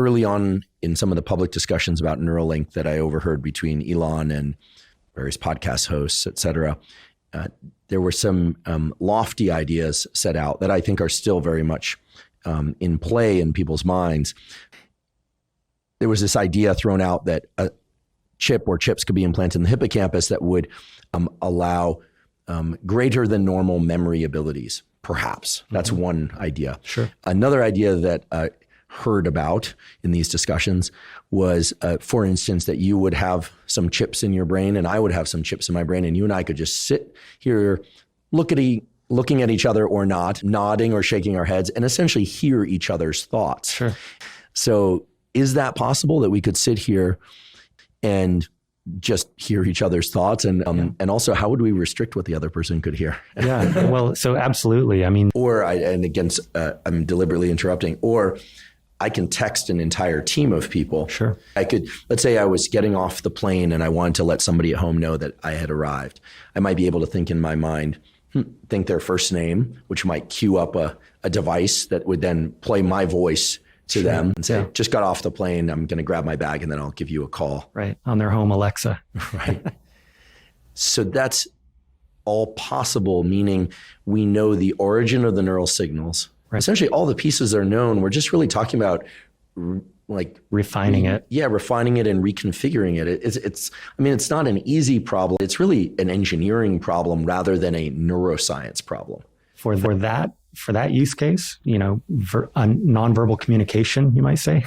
early on in some of the public discussions about Neuralink that I overheard between Elon and various podcast hosts, et cetera, there were some lofty ideas set out that I think are still very much in play in people's minds. There was this idea thrown out that a chip or chips could be implanted in the hippocampus that would allow greater than normal memory abilities, perhaps. That's one idea. Sure. Another idea that I heard about in these discussions was, for instance, that you would have some chips in your brain and I would have some chips in my brain, and you and I could just sit here looking at each other or not, nodding or shaking our heads, and essentially hear each other's thoughts. Sure. So is that possible that we could sit here and just hear each other's thoughts? And also, how would we restrict what the other person could hear? Yeah, well, so absolutely. I mean, I'm deliberately interrupting, or I can text an entire team of people. Sure. I could, let's say I was getting off the plane and I wanted to let somebody at home know that I had arrived. I might be able to think in my mind, think their first name, which might cue up a device that would then play my voice to them and say, just got off the plane, I'm going to grab my bag and then I'll give you a call. Right. On their home Alexa. Right. So that's all possible, meaning we know the origin of the neural signals. Right. Essentially all the pieces are known. We're just really talking about refining it. Yeah, refining it and reconfiguring it. It's not an easy problem. It's really an engineering problem rather than a neuroscience problem. For that use case, nonverbal communication, you might say,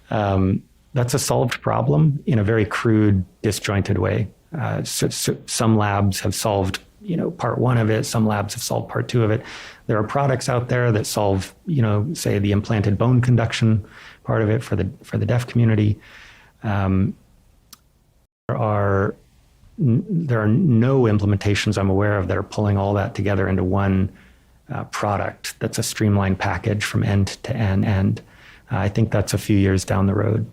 that's a solved problem in a very crude, disjointed way. So some labs have solved, part one of it. Some labs have solved part two of it. There are products out there that solve, say the implanted bone conduction part of it for the deaf community. There are no implementations I'm aware of that are pulling all that together into one product that's a streamlined package from end to end. I think that's a few years down the road.